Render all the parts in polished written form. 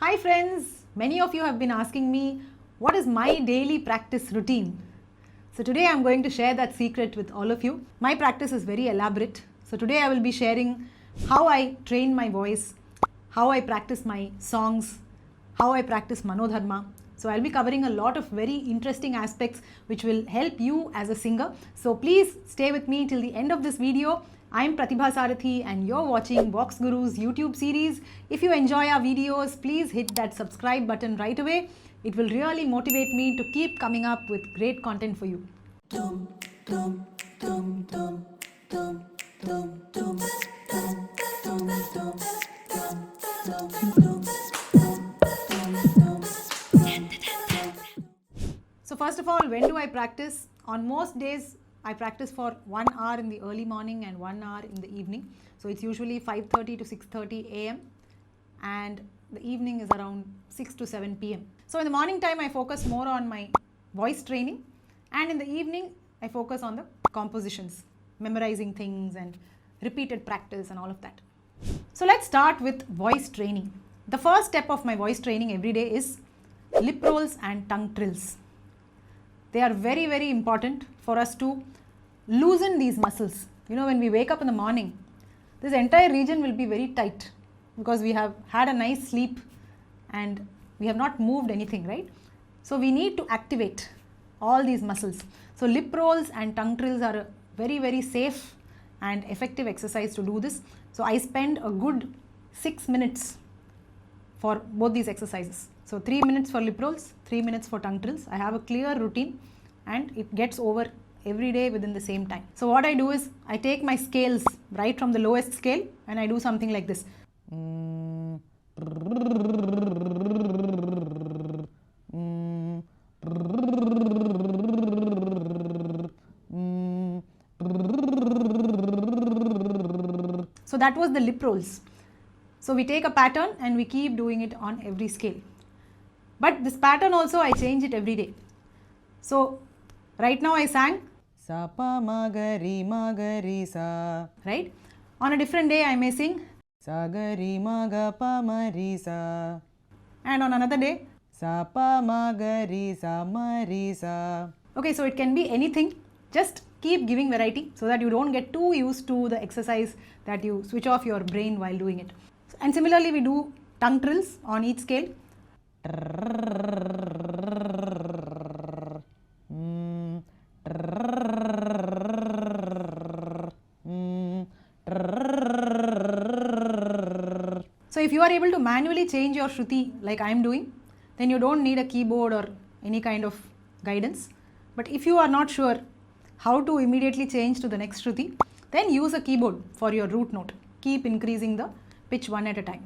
Hi friends, many of you have been asking me what is my daily practice routine. So today I'm going to share that secret with all of you. My practice is very elaborate. So today I will be sharing how I train my voice, how I practice my songs, how I practice Manodharma. So I'll be covering a lot of very interesting aspects which will help you as a singer. So please stay with me till the end of this video. I'm Pratibha Sarathy and you're watching VoxGuru's YouTube series. If you enjoy our videos, please hit that subscribe button right away. It will really motivate me to keep coming up with great content for you. So first of all, when do I practice? On most days, I practice for 1 hour in the early morning and 1 hour in the evening. So it's usually 5:30 to 6:30 a.m. and the evening is around 6 to 7 p.m. So in the morning time, I focus more on my voice training, and in the evening, I focus on the compositions, memorizing things and repeated practice and all of that. So let's start with voice training. The first step of my voice training every day is lip rolls and tongue trills. They are very, very important for us to loosen these muscles. You know, when we wake up in the morning, this entire region will be very tight because we have had a nice sleep and we have not moved anything, right? So we need to activate all these muscles. So lip rolls and tongue trills are a very, very safe and effective exercise to do this. So I spend a good 6 minutes for both these exercises. So 3 minutes for lip rolls, 3 minutes for tongue trills. I have a clear routine and it gets over every day within the same time. So what I do is I take my scales right from the lowest scale and I do something like this. So that was the lip rolls. So we take a pattern and we keep doing it on every scale. But this pattern also I change it every day. So right now I sang sa pa ma ga ri sa, right? On a different day I may sing sa ga ri ma ga pa ma ri sa, and on another day sa pa ma ga ri sa. Okay, so it can be anything. Just keep giving variety so that you don't get too used to the exercise, that you switch off your brain while doing it. And similarly we do tongue trills on each scale. So if you are able to manually change your shruti like I am doing, then you don't need a keyboard or any kind of guidance. But if you are not sure how to immediately change to the next shruti, then use a keyboard for your root note. Keep increasing the pitch one at a time.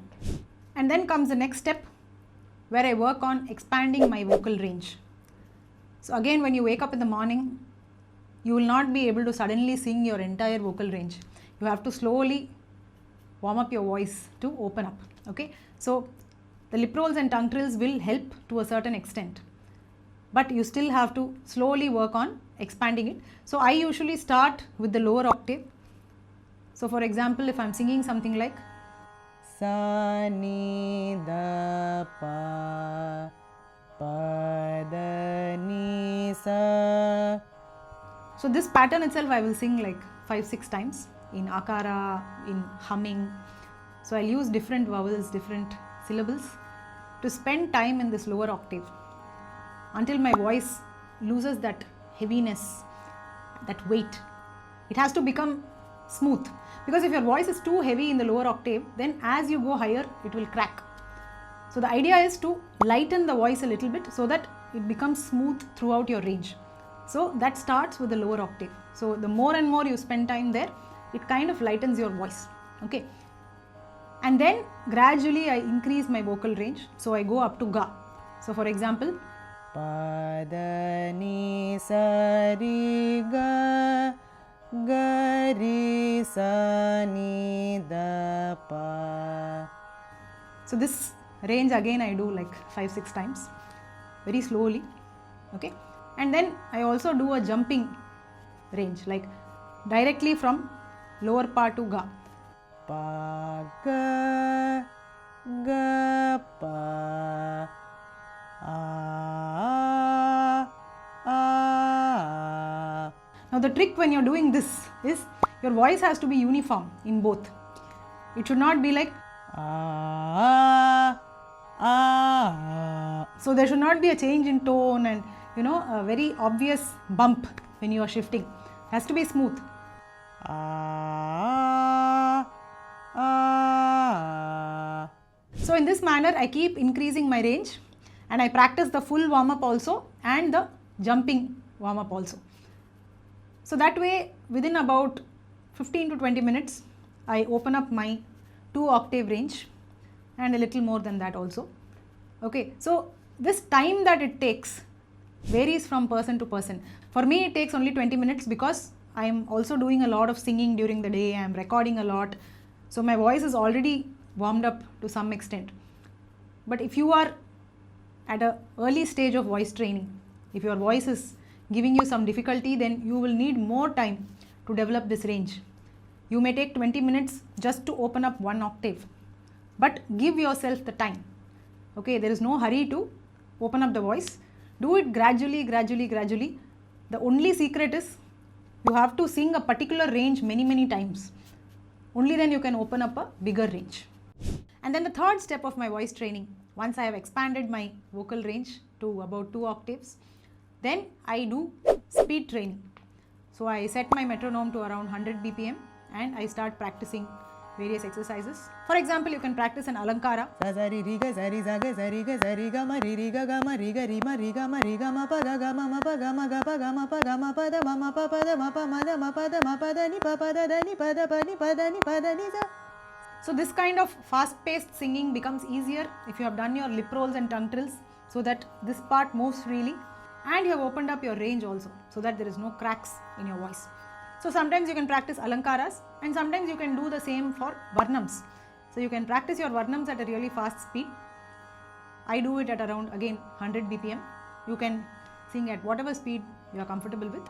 And then comes the next step where I work on expanding my vocal range. So again, when you wake up in the morning, you will not be able to suddenly sing your entire vocal range. You have to slowly warm up your voice to open up. Okay, so the lip rolls and tongue trills will help to a certain extent, but you still have to slowly work on expanding it. So I usually start with the lower octave. So for example, if I'm singing something like sa ni da pa pa da ni sa. So this pattern itself I will sing like 5-6 times in akara, in humming. So I'll use different vowels, different syllables to spend time in this lower octave until my voice loses that heaviness, that weight. It has to become smooth, because if your voice is too heavy in the lower octave, then as you go higher it will crack. So the idea is to lighten the voice a little bit so that it becomes smooth throughout your range. So that starts with the lower octave. So the more and more you spend time there, it kind of lightens your voice. Okay, and then gradually I increase my vocal range. So I go up to ga. So for example, pa da ni sa ri ga ga ri sa ni da pa. So this range again I do like 5-6 times very slowly. Okay, and then I also do a jumping range, like directly from lower pa to ga. Pa ga ga pa Now the trick when you're doing this is your voice has to be uniform in both. It should not be like so there should not be a change in tone and a very obvious bump when you are shifting. It has to be smooth. So in this manner I keep increasing my range and I practice the full warm-up also and the jumping warm-up also. So that way within about 15 to 20 minutes I open up my 2-octave range and a little more than that also. Okay, so this time that it takes varies from person to person. For me it takes only 20 minutes because I am also doing a lot of singing during the day, I am recording a lot. So my voice is already warmed up to some extent. But if you are at an early stage of voice training, if your voice is giving you some difficulty, then you will need more time to develop this range. You may take 20 minutes just to open up 1 octave, but give yourself the time. Okay, there is no hurry to open up the voice. Do it gradually. The only secret is you have to sing a particular range many times. Only then you can open up a bigger range. And then the third step of my voice training, once I have expanded my vocal range to about 2 octaves, then I do speed training. So I set my metronome to around 100 BPM and I start practicing various exercises. For example, you can practice an alankara. So this kind of fast-paced singing becomes easier if you have done your lip rolls and tongue trills, so that this part moves freely, and you have opened up your range also so that there is no cracks in your voice. So sometimes you can practice alankaras and sometimes you can do the same for varnams. So you can practice your varnams at a really fast speed. I do it at around again 100 BPM. You can sing at whatever speed you are comfortable with.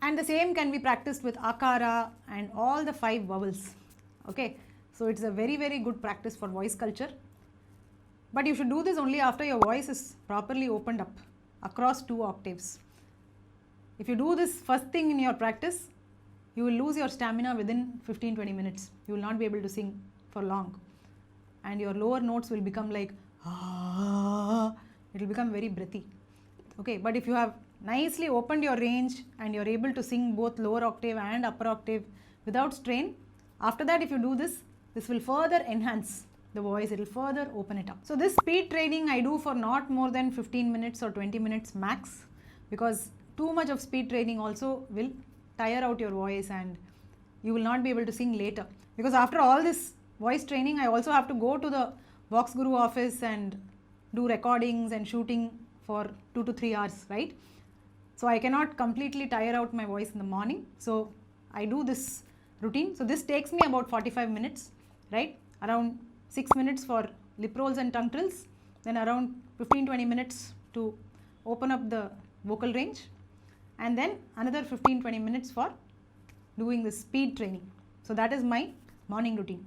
And the same can be practiced with akara and all the 5 vowels. Okay, so it's a very good practice for voice culture. But you should do this only after your voice is properly opened up across 2 octaves. If you do this first thing in your practice, you will lose your stamina within 15-20 minutes. You will not be able to sing for long. And your lower notes will become like, it will become very breathy. Okay, but if you have nicely opened your range and you are able to sing both lower octave and upper octave without strain, after that if you do this, this will further enhance the voice, it will further open it up. So this speed training I do for not more than 15 minutes or 20 minutes max, because too much of speed training also will tire out your voice and you will not be able to sing later. Because after all this voice training, I also have to go to the VoxGuru office and do recordings and shooting for 2 to 3 hours, right? So I cannot completely tire out my voice in the morning. So I do this routine. So this takes me about 45 minutes, right? Around 6 minutes for lip rolls and tongue trills, then around 15-20 minutes to open up the vocal range, and then another 15-20 minutes for doing the speed training. So that is my morning routine.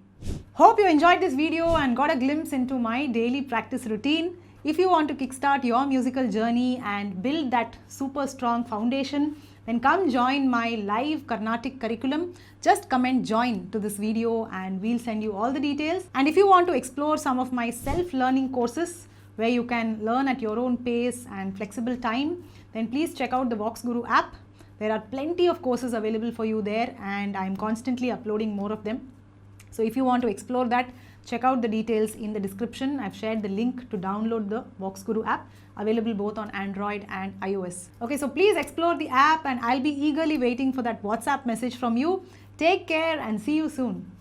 Hope you enjoyed this video and got a glimpse into my daily practice routine. If you want to kickstart your musical journey and build that super strong foundation, then come join my live Carnatic curriculum. Just comment join to this video and we'll send you all the details. And if you want to explore some of my self-learning courses where you can learn at your own pace and flexible time, then please check out the VoxGuru app. There are plenty of courses available for you there and I'm constantly uploading more of them. So if you want to explore that, check out the details in the description. I've shared the link to download the VoxGuru app, available both on Android and iOS. Okay, so please explore the app and I'll be eagerly waiting for that WhatsApp message from you. Take care and see you soon.